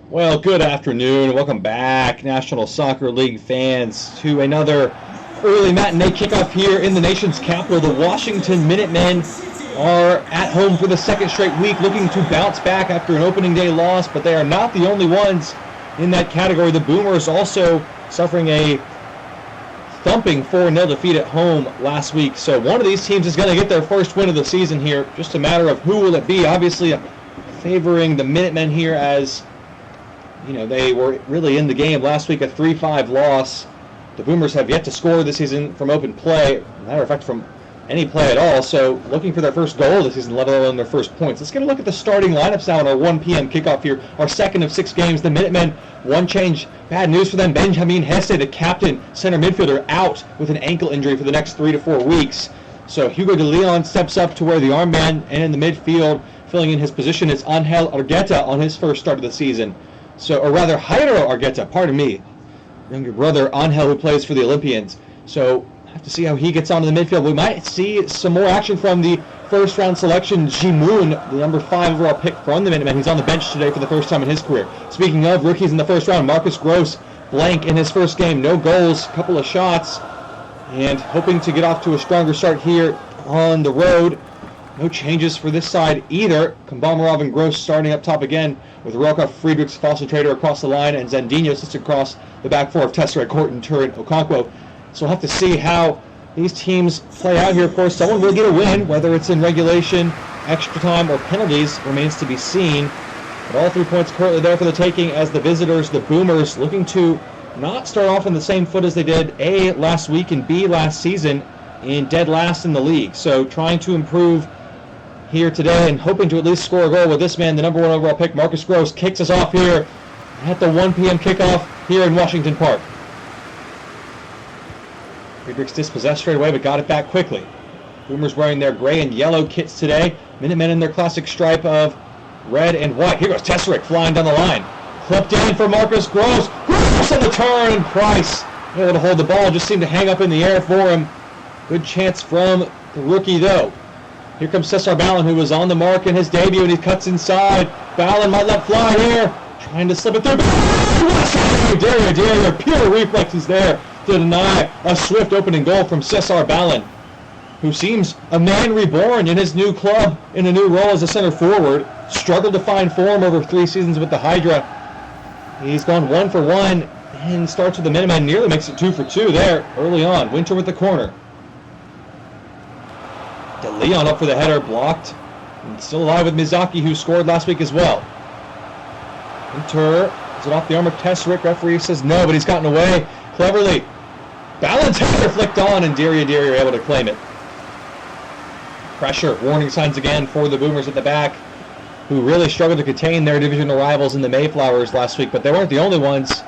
Well, good afternoon. Welcome back, National Soccer League fans, to another early matinee kickoff here in the nation's capital. The Washington Minutemen are at home for the second straight week, looking to bounce back after an opening day loss, but they are not the only ones in that category. The Boomers also suffering a thumping 4-0 defeat at home last week. So one of these teams is going to get their first win of the season here. Just a matter of who will it be. Obviously favoring the Minutemen here, as you know, they were really in the game last week, a 3-5 loss. The Boomers have yet to score this season from open play, matter of fact from any play at all, so looking for their first goal this season, let alone their first points. Let's get a look at the starting lineups now on our 1 p.m. kickoff here, our second of 6 games. The Minutemen, one change, bad news for them. Benjamin Hesse, the captain, center midfielder, out with an ankle injury for the next 3 to 4 weeks. So Hugo de Leon steps up to wear the armband, and in the midfield, filling in his position, is Angel Argueta on his first start of the season. So, or rather, Jairo Argueta, pardon me, younger brother Angel, who plays for the Olympians. So, have to see how he gets onto the midfield. We might see some more action from the first round selection, Jimoun, the number 5 overall pick from the Minutemen. He's on the bench today for the first time in his career. Speaking of rookies in the first round, Marcus Gross, blank in his first game, no goals, couple of shots, and hoping to get off to a stronger start here on the road. No changes for this side either. Kombamarov and Gross starting up top again, with Roca, Friedrichs, Foster across the line, and Zandino sits across the back four of Tesseract, Horton, Turin, Okonkwo. So we'll have to see how these teams play out here. Of course, someone will get a win, whether it's in regulation, extra time, or penalties, remains to be seen. But all 3 points currently there for the taking, as the visitors, the Boomers, looking to not start off on the same foot as they did A, last week, and B, last season, in dead last in the league. So trying to improve here today and hoping to at least score a goal with this man. The number 1 overall pick, Marcus Gross, kicks us off here at the 1 p.m. kickoff here in Washington Park. Friedrichs dispossessed straight away, but got it back quickly. Boomers wearing their gray and yellow kits today. Minutemen in their classic stripe of red and white. Here goes Tesseract flying down the line. Clipped in for Marcus Gross. Gross on the turn, and Price able to hold the ball. Just seemed to hang up in the air for him. Good chance from the rookie, though. Here comes Cesar Ballon, who was on the mark in his debut, and he cuts inside. Ballon might let fly here. Trying to slip it through. Dario, pure reflexes there to deny a swift opening goal from Cesar Ballon, who seems a man reborn in his new club, in a new role as a center forward. Struggled to find form over 3 seasons with the Hydra. He's gone 1 for 1 and starts with the Minutemen. Nearly makes it 2 for 2 there early on. Winter with the corner. De Leon up for the header, blocked. And still alive with Mizaki, who scored last week as well. Winter, is it off the arm of Tesseract? Referee says no, but he's gotten away cleverly. Ballon's header flicked on, and Dario able to claim it. Pressure, warning signs again for the Boomers at the back, who really struggled to contain their divisional rivals in the Mayflowers last week, but they weren't the only ones.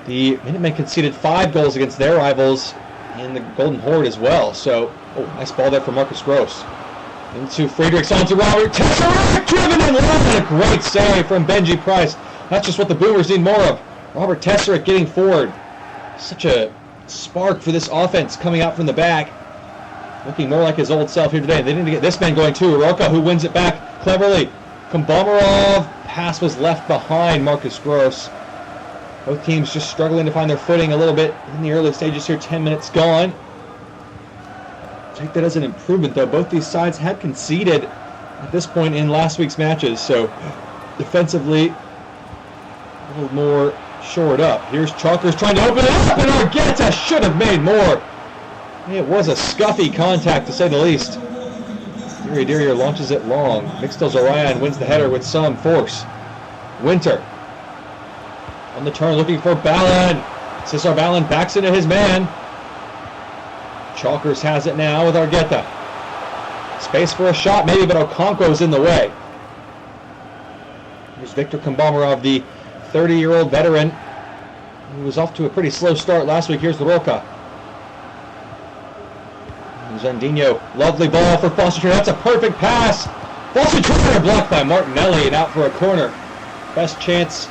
The Minutemen conceded 5 goals against their rivals in the Golden Horde as well. So, nice ball there for Marcus Gross. Into Friedrichs, onto Robert Tesseract, driven in line, and a great save from Benji Price. That's just what the Boomers need more of. Robert Tesseract getting forward. Such a spark for this offense coming out from the back. Looking more like his old self here today. They need to get this man going too. Roca, who wins it back cleverly. Kombamarov, pass was left behind Marcus Gross. Both teams just struggling to find their footing a little bit in the early stages here. 10 minutes gone. Take that as an improvement, though. Both these sides had conceded at this point in last week's matches, so defensively a little more shored up. Here's Chalkers trying to open it up, and Argueta should have made more. It was a scuffy contact, to say the least. Dario launches it long. Mixtel Zorayan wins the header with some force. Winter on the turn, looking for Ballon. Cesar Ballon backs into his man. Chalkers has it now with Argueta. Space for a shot, maybe, but Okonkwo's in the way. Here's Victor Kombamarov, the 30-year-old veteran, who was off to a pretty slow start last week. Here's the Roca. Zandino, lovely ball for Foster. That's a perfect pass. Foster blocked by Martinelli and out for a corner. Best chance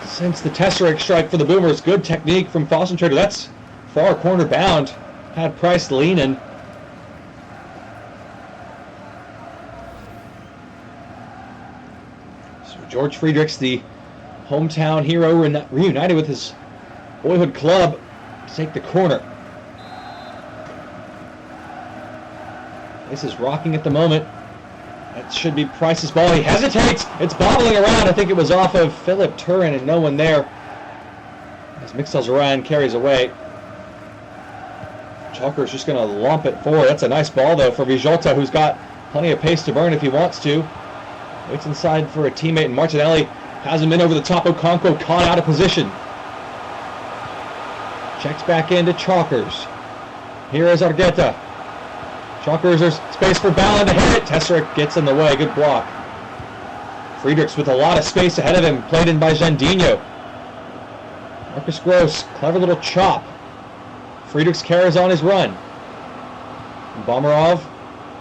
since the Tesseract strike for the Boomers. Good technique from Foster. That's far corner bound. Had Price leaning. George Friedrichs, the hometown hero, reunited with his boyhood club to take the corner. This is rocking at the moment. That should be Price's ball. He hesitates. It's bobbling around. I think it was off of Philip Turin and no one there. As Mixel-Zoran carries away. Chalker's just going to lump it forward. That's a nice ball, though, for Vijolta, who's got plenty of pace to burn if he wants to. Waits inside for a teammate, and Martinelli has him in over the top. Okonkwo caught out of position. Checks back into Chalkers. Here is Argueta. Chalkers, there's space for Ballin to hit it. Tesserick gets in the way. Good block. Friedrichs with a lot of space ahead of him. Played in by Jandinho. Marcus Gross, clever little chop. Friedrichs carries on his run. Bomarov,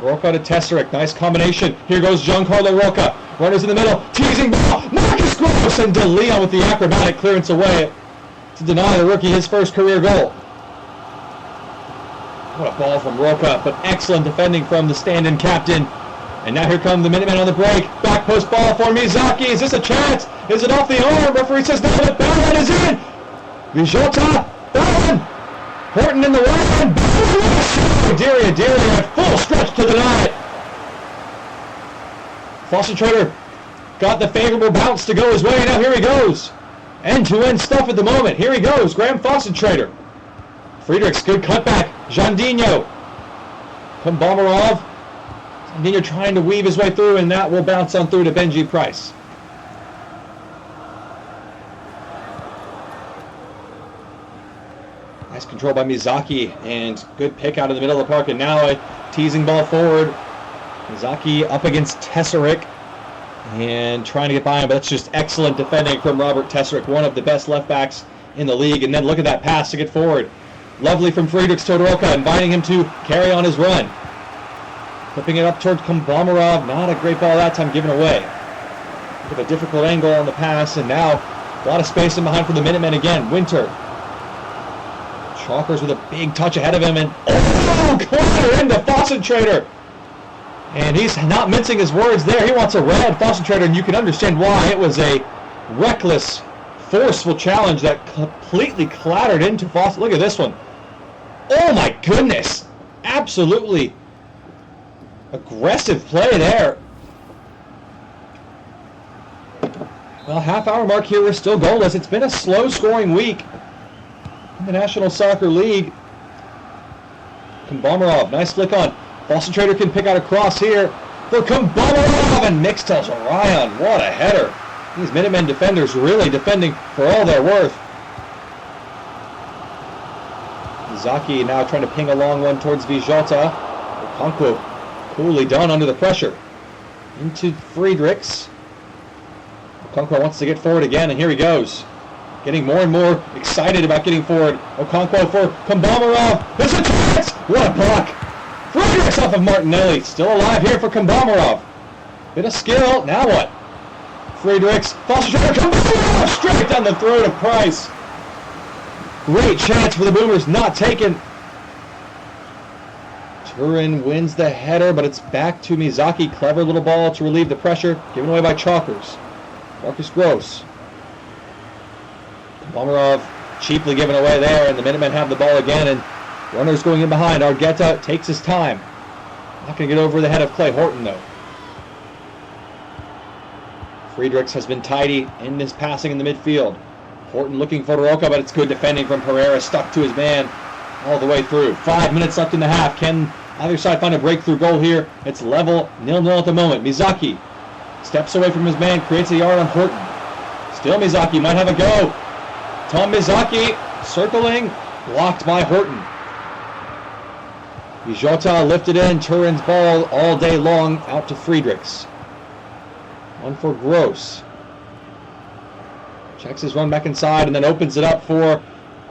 Roca to Tesserick. Nice combination. Here goes Giancarlo Roca. Runners in the middle. Teasing ball. Marcus Gross and De Leon with the acrobatic clearance away to deny the rookie his first career goal. What a ball from Roca, but excellent defending from the stand-in captain. And now here come the Minutemen on the break. Back post ball for Mizaki. Is this a chance? Is it off the arm? Referee says no, but Ballin is in. Vijolta. Ballin. Horton in the run. Delia at full stretch to deny it. Foster-Trader got the favorable bounce to go his way. Now here he goes. End-to-end stuff at the moment. Here he goes. Graham Foster-Trader. Friedrichs, good cutback. Jandinho. Come Bomarov. Jandinho trying to weave his way through, and that will bounce on through to Benji Price. Nice control by Mizaki, and good pick out of the middle of the park, and now a teasing ball forward. Mizaki up against Tesserick, and trying to get by him, but that's just excellent defending from Robert Tesserick, one of the best left backs in the league. And then look at that pass to get forward. Lovely from Friedrichs to Roca, inviting him to carry on his run. Flipping it up towards Bomarov. Not a great ball that time, given away. Look at a difficult angle on the pass, and now a lot of space in behind for the Minutemen again. Winter. Chalkers with a big touch ahead of him, and corner into Foster-Trader. And he's not mincing his words there. He wants a red. Foster-Trader, and you can understand why. It was a reckless, forceful challenge that completely clattered into Foster. Look at this one. Oh my goodness. Absolutely aggressive play there. Well, half-hour mark here. We're still goalless. It's been a slow-scoring week in the National Soccer League. Kombomarov, nice flick on. Foster-Trader can pick out a cross here for Kombomarov, and Mixel-Zoran. What a header. These Minutemen defenders really defending for all they're worth. Zaki now trying to ping a long one towards Vijolta. Okonkwo coolly done under the pressure. Into Friedrichs. Okonkwo wants to get forward again, and here he goes. Getting more and more excited about getting forward. Okonkwo for Kombomarov. There's a chance! What a block! Friedrichs off of Martinelli. Still alive here for Kombomarov. Bit of skill. Now what? Friedrichs. Foster-Trader. Kombomarov straight down the throat of Price. Great chance for the Boomers. Not taken. Turin wins the header, but it's back to Mizaki. Clever little ball to relieve the pressure. Given away by Chalkers. Marcus Gross. Bomarov cheaply given away there, and the Minutemen have the ball again, and runners going in behind. Argueta takes his time. Not going to get over the head of Clay Horton, though. Friedrichs has been tidy in his passing in the midfield. Horton looking for Roca, but it's good defending from Pereira, stuck to his man all the way through. 5 minutes left in the half. Can either side find a breakthrough goal here? It's level, 0-0 at the moment. Mizaki steps away from his man, creates a yard on Horton. Still Mizaki might have a go. Tom Mizaki circling, blocked by Horton. Vijolta lifted in, Turin's ball all day long, out to Friedrichs. One for Gross. Checks his run back inside and then opens it up for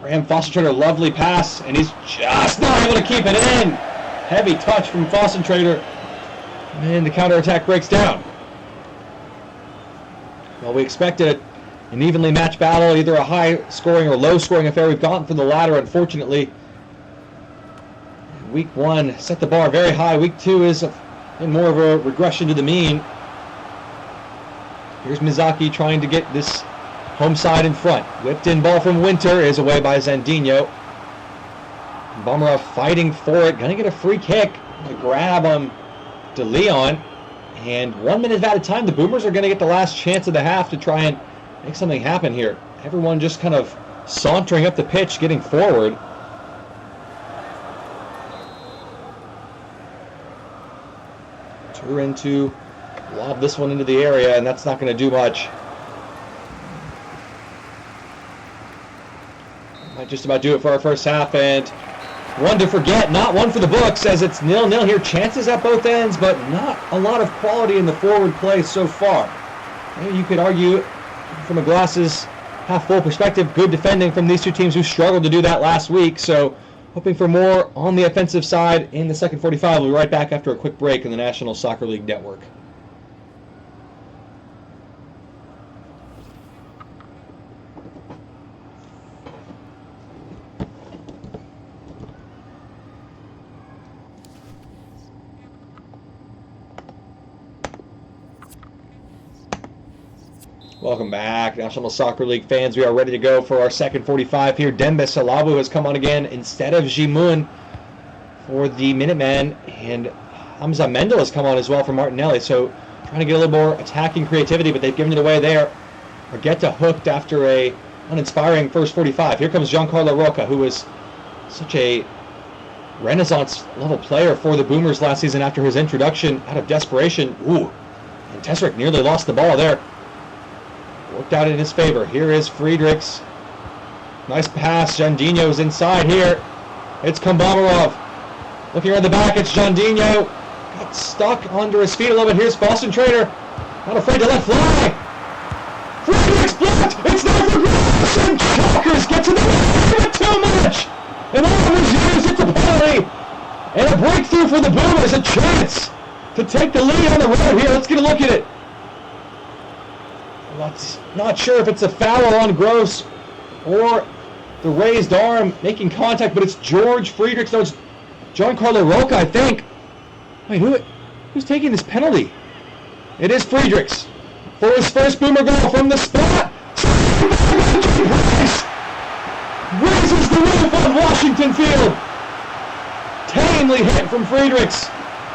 Graham Foster-Trader. Lovely pass, and he's just not able to keep it in. Heavy touch from Foster-Trader, and the counterattack breaks down. Well, we expected an evenly matched battle, either a high-scoring or low-scoring affair. We've gotten for the latter, unfortunately. Week 1 set the bar very high. Week 2 is more of a regression to the mean. Here's Mizaki trying to get this home side in front. Whipped in ball from Winter is away by Zandino. Bomarov fighting for it. Gonna get a free kick. To grab him to Leon. And 1 minute at a time, the Boomers are gonna get the last chance of the half to try and make something happen here. Everyone just kind of sauntering up the pitch, getting forward. Turin to lob this one into the area, and that's not going to do much. Might just about do it for our first half, and one to forget, not one for the books, as it's 0-0 here. Chances at both ends, but not a lot of quality in the forward play so far. Maybe you could argue from a glasses half full perspective, good defending from these two teams who struggled to do that last week. So hoping for more on the offensive side in the second 45. We'll be right back after a quick break in the National Soccer League Network. Welcome back, National Soccer League fans. We are ready to go for our second 45 here. Dembe Salabu has come on again instead of Jimun for the Minutemen, and Hamza Mendel has come on as well for Martinelli. So trying to get a little more attacking creativity, but they've given it away there. Argueta hooked after a uninspiring first 45. Here comes Giancarlo Rocca, who was such a Renaissance-level player for the Boomers last season after his introduction out of desperation. Ooh, and Tesrick nearly lost the ball there. Worked out in his favor. Here is Friedrichs. Nice pass. Jandino's inside here. It's Kombamarov. Looking around the back, it's Jandino. Got stuck under his feet a little bit. Here's Boston Trader. Not afraid to let fly. Friedrichs blocked. It's not for Gross. And Chalkers get to the line. Too much. And all of his years, it's a penalty. And a breakthrough for the Boomers. A chance to take the lead on the road here. Let's get a look at it. Not sure if it's a foul on Gross or the raised arm making contact, but it's George Friedrichs. No, it's Giancarlo Rocca, I think. Wait, who's taking this penalty? It is Friedrichs for his first Boomer goal from the spot. Price raises the roof on Washington Field. Tamely hit from Friedrichs,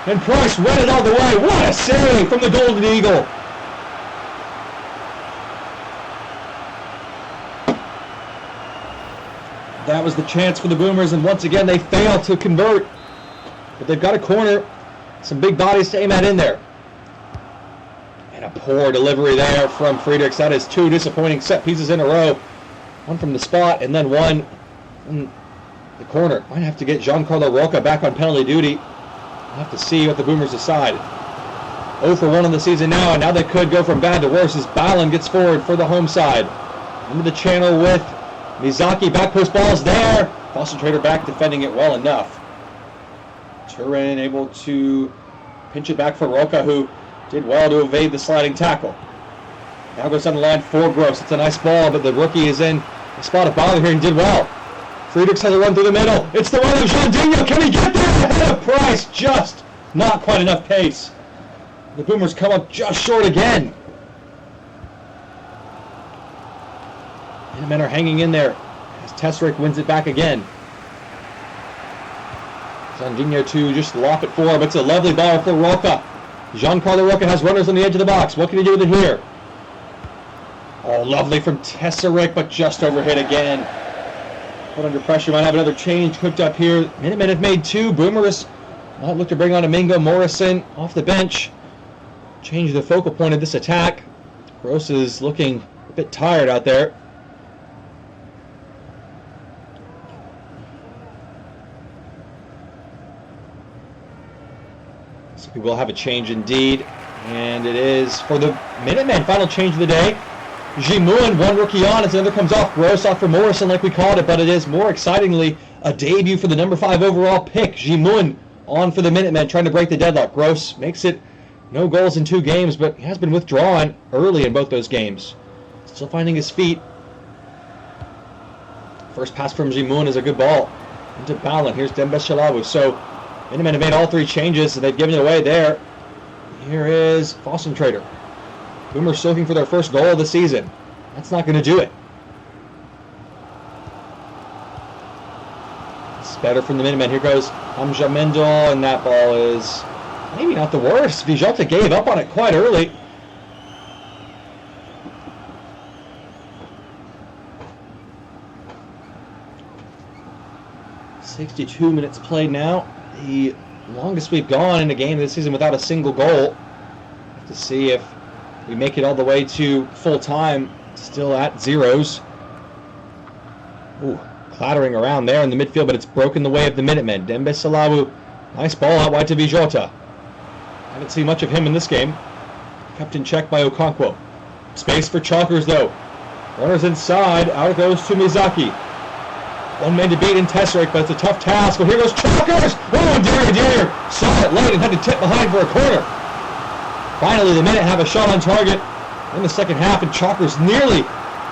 and Price read it all the way. What a save from the Golden Eagle. That was the chance for the Boomers, and once again they failed to convert. But they've got a corner, some big bodies to aim at in there. And a poor delivery there from Friedrichs. That is two disappointing set pieces in a row. One from the spot, and then one from the corner. Might have to get Giancarlo Rocca back on penalty duty. We'll have to see what the Boomers decide. 0 for 1 on the season now, and now they could go from bad to worse as Balin gets forward for the home side. Into the channel with Mizaki. Back post ball's there. Boston Trader back defending it well enough. Turin able to pinch it back for Rocca, who did well to evade the sliding tackle. Now goes on the line for Gross. It's a nice ball, but the rookie is in a spot of bother here and did well. Friedrichs has a run through the middle. It's the run of Jandino. Can he get there? Ahead of Price. Just not quite enough pace. The Boomers come up just short again. Men are hanging in there as Tesrick wins it back again. Zandino to just lop it forward, but it's a lovely ball for Rocca. Giancarlo Rocca has runners on the edge of the box. What can he do with it here? Oh, lovely from Tesrick, but just overhit again. Put under pressure, might have another change cooked up here. Minutemen have made two. Boomers might look to bring on Domingo Morrison off the bench. Change the focal point of this attack. Gross is looking a bit tired out there. We will have a change indeed, and it is for the Minutemen. Final change of the day. Jimun, one rookie on as another comes off. Gross off for Morrison like we called it, but it is more excitingly a debut for the number 5 overall pick. Jimun on for the Minutemen, trying to break the deadlock. Gross makes it no goals in 2 games, but he has been withdrawn early in both those games. Still finding his feet. First pass from Jimun is a good ball into Balin. Here's Dembe Shalabu. So Minutemen have made all 3 changes, and they've given it away there. Here is Boston Trader. Boomers looking for their first goal of the season. That's not going to do it. It's better from the Minutemen. Here goes Hamza Mendel, and that ball is maybe not the worst. Vijota gave up on it quite early. "62 minutes played now. The longest we've gone in a game this season without a single goal. Have to see if we make it all the way to full time. Still at zeros. Ooh, clattering around there in the midfield, but it's broken the way of the Minutemen. Dembe Salawu, nice ball out wide to Vijota. Haven't seen much of him in this game. Kept in check by Okonkwo. Space for Chalkers though. Runners inside, out it goes to Mizaki. One man to beat in Tesserik, but it's a tough task. Well, here goes Chalkers! Oh, dear, saw it late and had to tip behind for a corner. Finally, the Minute have a shot on target in the second half, and Chalkers nearly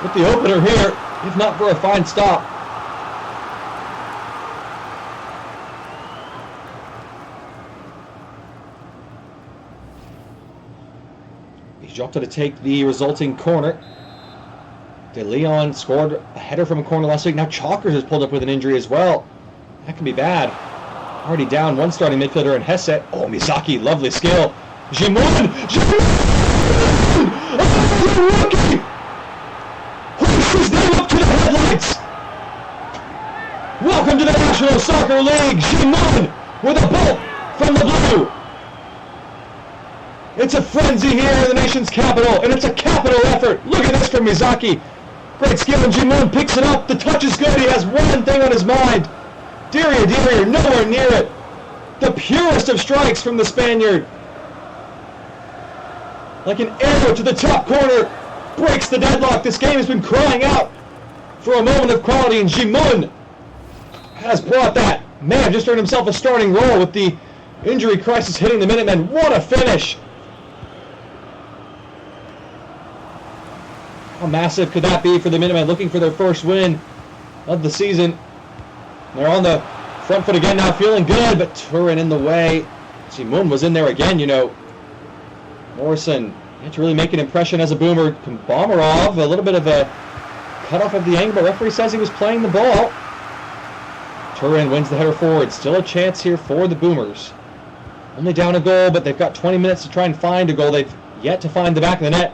with the opener here, if not for a fine stop. Vijota to take the resulting corner. De Leon scored a header from a corner last week. Now Chalkers has pulled up with an injury as well. That can be bad. Already down one starting midfielder in Hesse. Oh, Mizaki, lovely skill. Jimon! Oh, rookie! Hoists his name up to the headlights! Welcome to the National Soccer League! Jimon with a bolt from the blue! It's a frenzy here in the nation's capital, and it's a capital effort. Look at this from Mizaki. Great skill, and Jimon picks it up. The touch is good. He has one thing on his mind. Deria, nowhere near it. The purest of strikes from the Spaniard. Like an arrow to the top corner. Breaks the deadlock. This game has been crying out for a moment of quality, and Jimon has brought that. Man, just earned himself a starting role with the injury crisis hitting the Minutemen. What a finish. How massive could that be for the Minutemen, looking for their first win of the season? They're on the front foot again now, feeling good, but Turin in the way. Jimon was in there again, you know. Morrison, you have to really make an impression as a Boomer. Bomarov, a little bit of a cutoff of the angle, but referee says he was playing the ball. Turin wins the header forward. Still a chance here for the Boomers. Only down a goal, but they've got 20 minutes to try and find a goal. They've yet to find the back of the net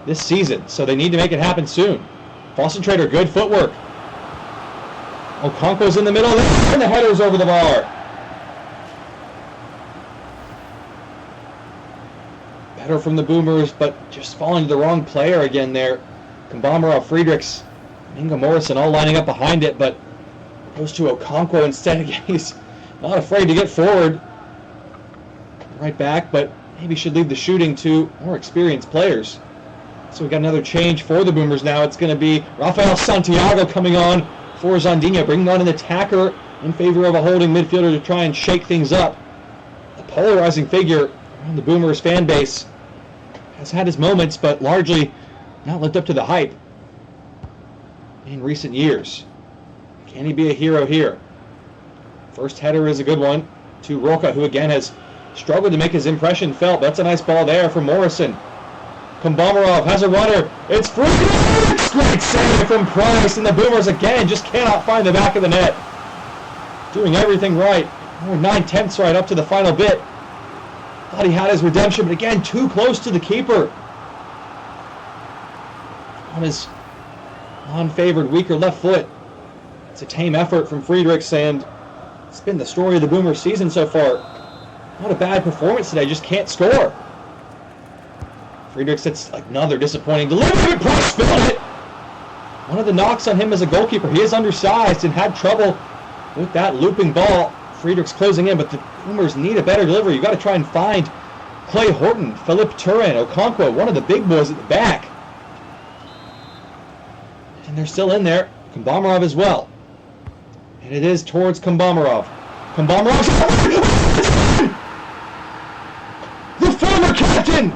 this season, so they need to make it happen soon. Boston Trader, good footwork. Okonkwo's in the middle, and the header's over the bar. Better from the Boomers, but just falling to the wrong player again there. Kambamarov, Friedrichs, Inga Morrison all lining up behind it, but goes to Okonkwo instead. Again, he's not afraid to get forward. Right back, but maybe should leave the shooting to more experienced players. So we got another change for the Boomers now. It's going to be Rafael Santiago coming on for Zandinha, bringing on an attacker in favor of a holding midfielder to try and shake things up. A polarizing figure around the Boomers fan base. Has had his moments, but largely not lived up to the hype in recent years. Can he be a hero here? First header is a good one to Roca, who again has struggled to make his impression felt. That's a nice ball there from Morrison. Kambamarov has a runner. It's free. Great save from Price, and the Boomers again just cannot find the back of the net. Doing everything right. More 9/10 right up to the final bit. Thought he had his redemption, but again, too close to the keeper. On his unfavored, weaker left foot. It's a tame effort from Friedrichs, and it's been the story of the Boomers season so far. Not a bad performance today, just can't score. Friedrichs, it's another disappointing delivery. Price spilled it. One of the knocks on him as a goalkeeper, he is undersized and had trouble with that looping ball. Friedrichs closing in, but the Boomers need a better delivery. You've got to try and find Clay Horton, Philippe Turin, Okonkwo, one of the big boys at the back. And they're still in there. Kambamarov as well. And it is towards Kambamarov. Kambamarov. The former captain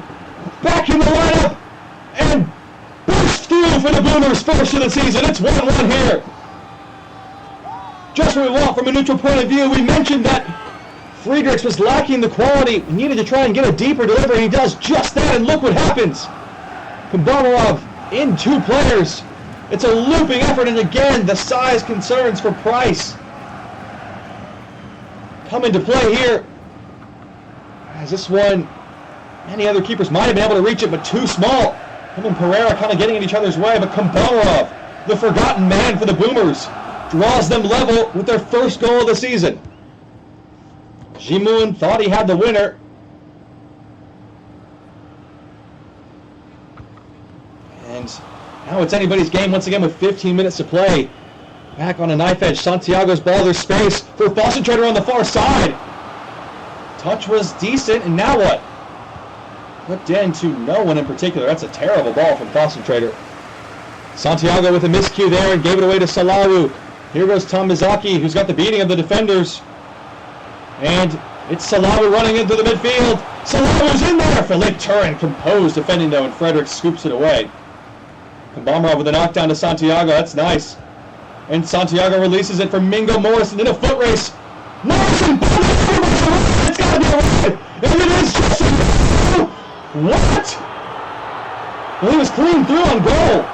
back in the lineup and burst through for the Boomers first of the season. It's 1-1 here. Just what we want from a neutral point of view. We mentioned that Friedrichs was lacking the quality. We needed to try and get a deeper delivery. He does just that, and look what happens. Kombamarov in 2 players. It's a looping effort, and again, the size concerns for Price come into play here. As this one, many other keepers might have been able to reach it, but too small. Him and Pereira kind of getting in each other's way, but Kombamarov, the forgotten man for the Boomers, draws them level with their first goal of the season. Ji-moon thought he had the winner. And now it's anybody's game once again with 15 minutes to play. Back on a knife edge, Santiago's ball, there's space for Fossen-Trader on the far side. Touch was decent, and now what? Whipped in to no one in particular. That's a terrible ball from Fossen-Trader. Santiago with a miscue there and gave it away to Salawu. Here goes Tomizaki, who's got the beating of the defenders. And it's Salawu running into the midfield. Salawu's in there! Philippe Turin composed defending though, and Frederick scoops it away. Kombamarov with a knockdown to Santiago. That's nice. And Santiago releases it for Mingo Morrison in a foot race. Morrison! It's got to be a ride! And it is just a... What? Well, he was clean through on goal.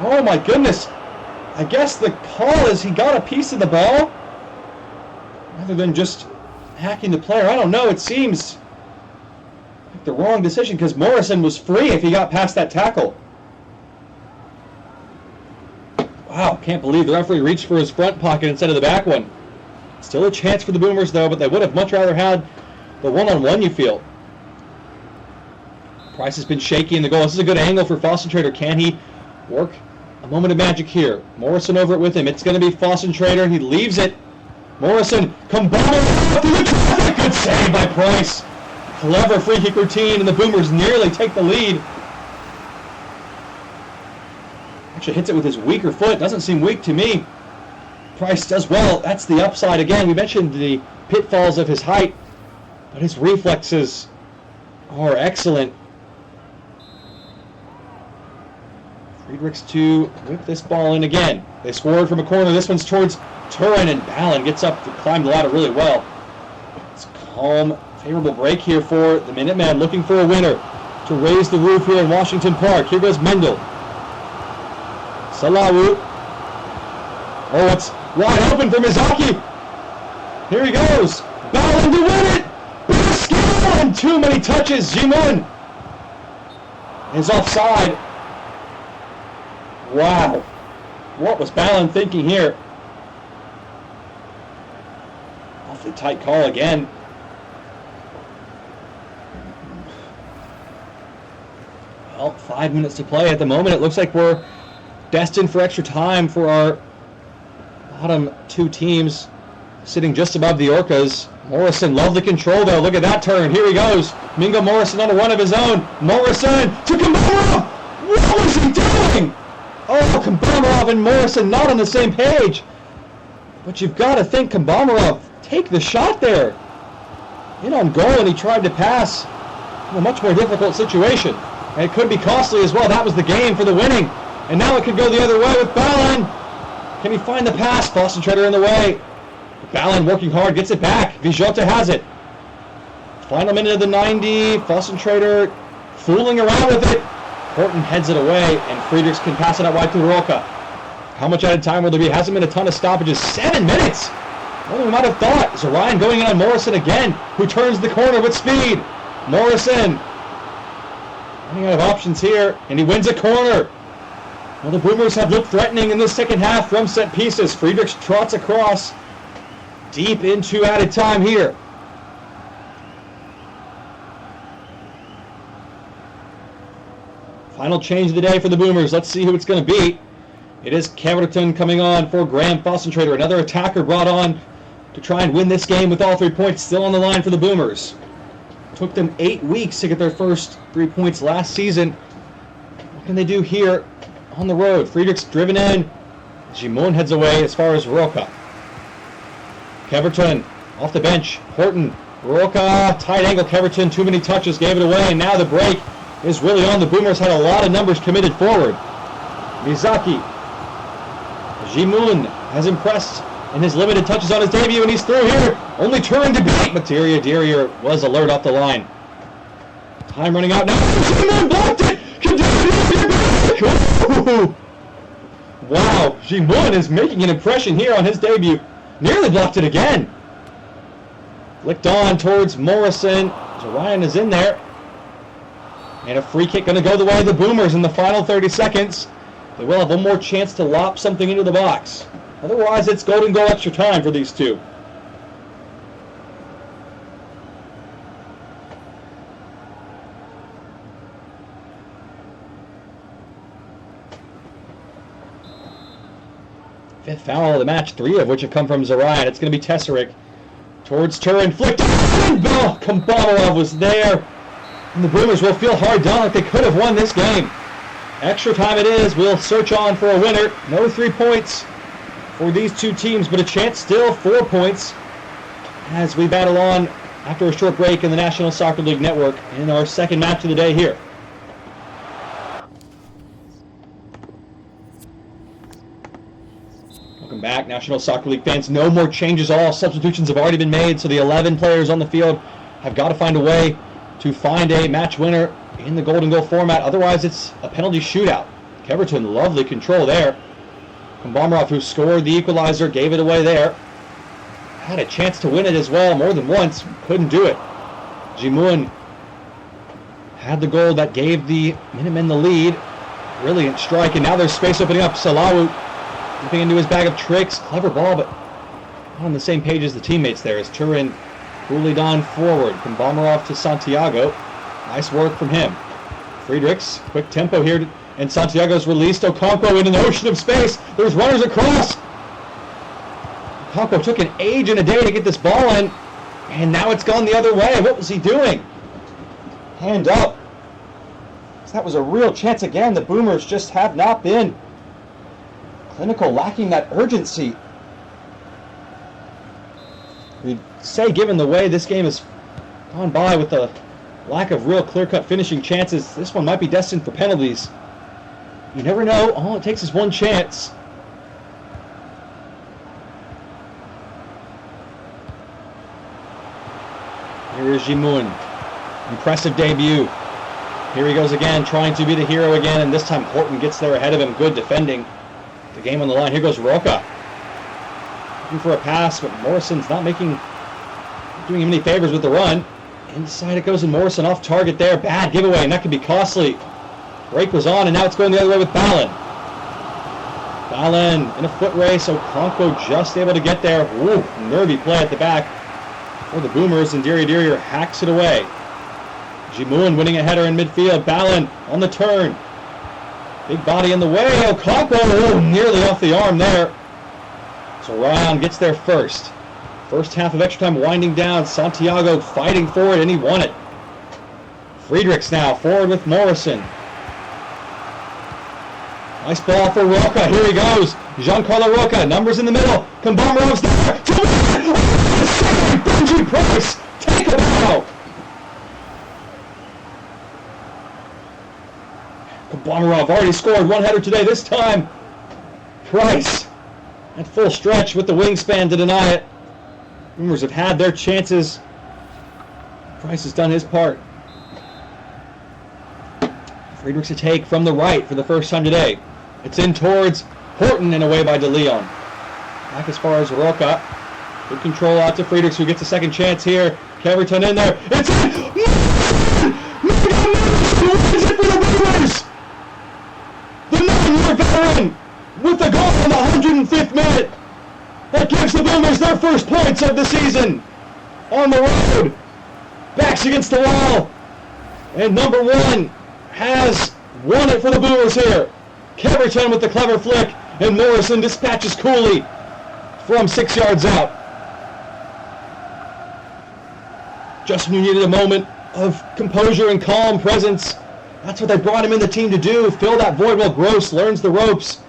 Oh my goodness. I guess the call is he got a piece of the ball rather than just hacking the player. I don't know. It seems like the wrong decision because Morrison was free if he got past that tackle. Wow, can't believe the referee reached for his front pocket instead of the back one. Still a chance for the Boomers though, but they would have much rather had the one-on-one, you feel. Price has been shaky in the goal. This is a good angle for Fossen-Trader. Can he work a moment of magic here? Morrison over it with him. It's going to be Fossen-Trader. He leaves it. Morrison, Kombamarov through the traffic. Good save by Price. Clever free kick routine, and the Boomers nearly take the lead. Actually hits it with his weaker foot. Doesn't seem weak to me. Price does well. That's the upside again. We mentioned the pitfalls of his height, but his reflexes are excellent. Friedrichs to whip this ball in again. They scored from a corner. This one's towards Turin, and Ballin gets up to climb the ladder really well. It's a calm, favorable break here for the Minutemen, looking for a winner to raise the roof here in Washington Park. Here goes Mendel. Salawu. Oh, it's wide open for Mizaki. Here he goes. Ballin to win it. And too many touches. Ji-moon is offside. Wow. What was Ballin thinking here? Awfully tight call again. Well, 5 minutes to play at the moment. It looks like we're destined for extra time for our bottom 2 teams sitting just above the Orcas. Morrison, love the control though. Look at that turn. Here he goes. Mingo Morrison on a run of his own. Morrison to Kombamarov. What was he doing? Oh, Kombamarov and Morrison not on the same page. But you've got to think Kombamarov take the shot there. In on goal, and he tried to pass in a much more difficult situation. And it could be costly as well. That was the game for the winning. And now it could go the other way with Ballin. Can he find the pass? Fossen-Trader in the way. Ballin working hard, gets it back. Vijota has it. Final minute of the 90. Fossen-Trader fooling around with it. Horton heads it away, and Friedrichs can pass it out wide to Roca. How much added time will there be? Hasn't been a ton of stoppages. 7 minutes! More than we might have thought. Zarian going in on Morrison again, who turns the corner with speed. Morrison running out of options here, and he wins a corner. Well, the Boomers have looked threatening in the second half from set pieces. Friedrichs trots across deep into added time here. Final change of the day for the Boomers. Let's see who it's going to be. It is Camerton coming on for Graham Fossen-Trader. Another attacker brought on to try and win this game with all 3 points still on the line for the Boomers. Took them 8 weeks to get their first 3 points last season. What can they do here on the road? Friedrichs driven in. Ji-moon heads away as far as Roca. Keverton off the bench. Horton. Roca. Tight angle. Keverton. Too many touches. Gave it away. And now the break is really on. The Boomers had a lot of numbers committed forward. Mizaki. Ji-moon has impressed in his limited touches on his debut, and he's through here. Only Turin to beat, but Derrier was alert off the line. Time running out now. Jimun blocked it. Ooh. Wow, Jimun is making an impression here on his debut. Nearly blocked it again. Flicked on towards Morrison. Ryan is in there. And a free kick going to go the way of the Boomers in the final 30 seconds. They will have one more chance to lop something into the box. Otherwise, it's golden goal extra time for these two. Fifth foul of the match, 3 of which have come from Zarian. It's going to be Tesserik towards Turin. Flicked on. Oh, Kombamarov was there. And the Boomers will feel hard done like they could have won this game. Extra time it is. We'll search on for a winner. No 3 points for these two teams, but a chance still, 4 points, as we battle on after a short break in the National Soccer League Network in our second match of the day here. Welcome back, National Soccer League fans. No more changes. All substitutions have already been made, so the 11 players on the field have got to find a way to find a match winner in the golden goal format. Otherwise, it's a penalty shootout. Keverton, lovely control there. Kombamarov, who scored the equalizer, gave it away there. Had a chance to win it as well more than once. Couldn't do it. Jimun had the goal that gave the Minutemen the lead. Brilliant strike, and now there's space opening up. Salawu dipping into his bag of tricks. Clever ball, but not on the same page as the teammates there as Turin coolly done forward. Kombamarov to Santiago. Nice work from him. Friedrichs, quick tempo here, and Santiago's released Okonkwo in an ocean of space. There's runners across. Okonkwo took an age and a day to get this ball in, and now it's gone the other way. What was he doing? Hand up. That was a real chance again. The Boomers just have not been clinical, lacking that urgency. We'd say, given the way this game has gone by with the lack of real clear-cut finishing chances, this one might be destined for penalties. You never know. All it takes is one chance. Here is Jimun. Impressive debut. Here he goes again, trying to be the hero again, and this time Horton gets there ahead of him. Good defending. The game on the line. Here goes Roca. Looking for a pass, but Morrison's not doing him any favors with the run. Inside it goes, and Morrison off target there. Bad giveaway, and that could be costly. Break was on, and now it's going the other way with Ballin. Ballin in a foot race. Okonkwo just able to get there. Ooh, nervy play at the back for the Boomers, and Diri hacks it away. Jimun winning a header in midfield. Ballin on the turn. Big body in the way. Okonkwo, nearly off the arm there. So Ryan gets there first. First half of extra time winding down. Santiago fighting for it, and he won it. Friedrichs now forward with Morrison. Nice ball for Roca. Here he goes. Giancarlo Roca. Numbers in the middle. Kombamarov's there. Benji Price. Take him out. Kombamarov already scored one header today. This time, Price at full stretch with the wingspan to deny it. Boomers have had their chances. Price has done his part. Friedrichs a take from the right for the first time today. It's in towards Horton and away by De Leon. Back as far as Roca. Good control out to Friedrichs, who gets a second chance here. Keverton in there. It's in! It's it for the Boomers! The 9-year veteran with the goal in the 105th minute. That gives the Boomers their first points of the season. On the road. Backs against the wall. And number 1 has won it for the Boomers here. Keverton with the clever flick, and Morrison dispatches coolly from 6 yards out. Just when you needed a moment of composure and calm presence, that's what they brought him in the team to do. Fill that void while Gross learns the ropes.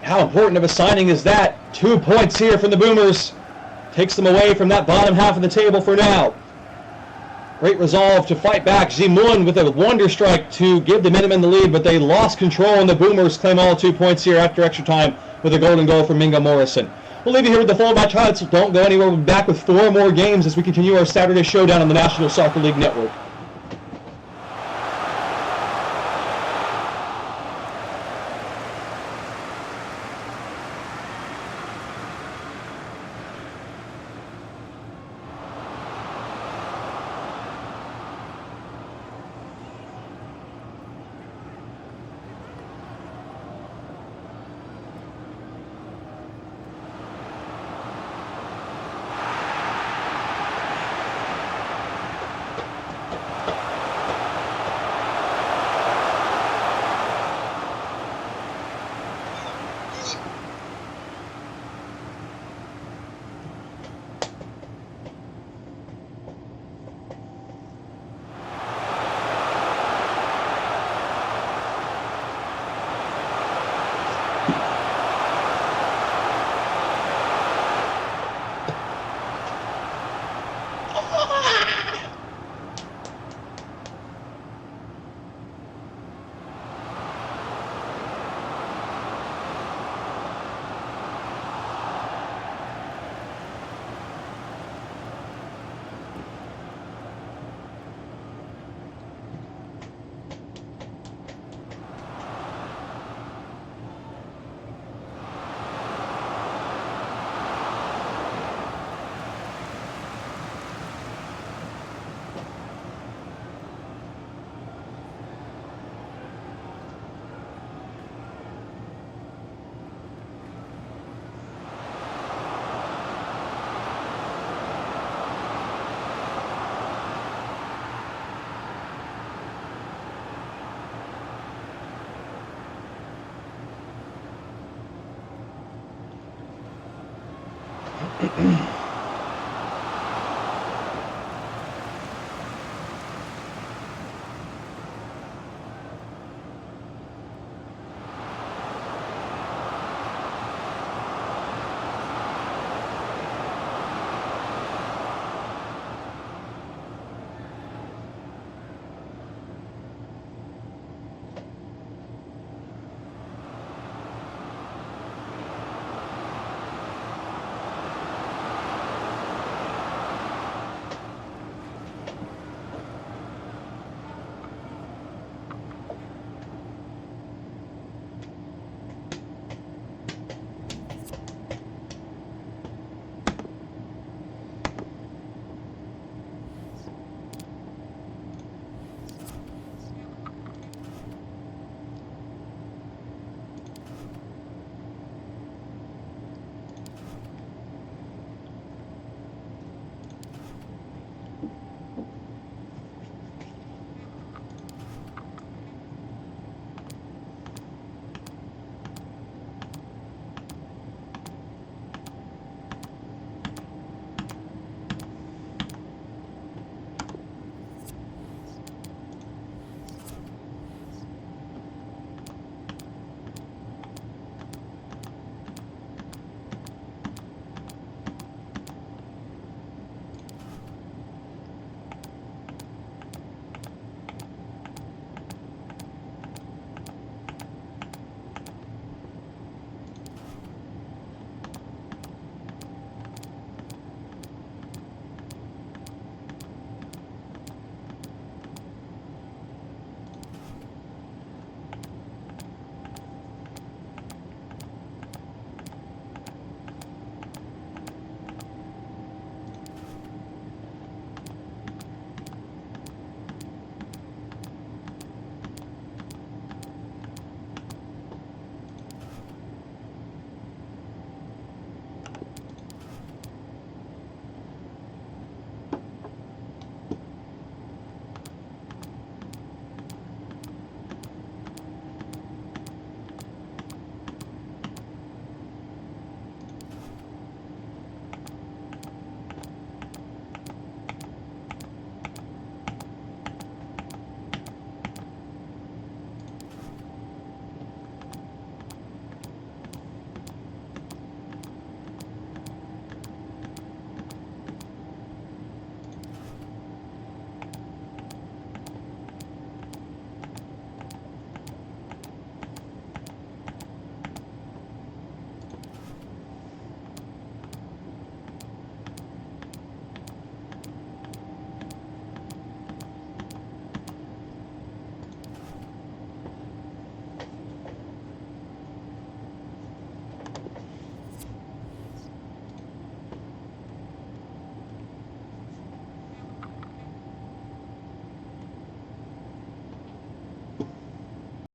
How important of a signing is that? 2 points here from the Boomers. Takes them away from that bottom half of the table for now. Great resolve to fight back. Jimun with a wonder strike to give the Minutemen the lead, but they lost control, and the Boomers claim all 2 points here after extra time with a golden goal from Mingo Morrison. We'll leave you here with the full match highlights. Don't go anywhere. We'll be back with 4 more games as we continue our Saturday showdown on the National Soccer League Network.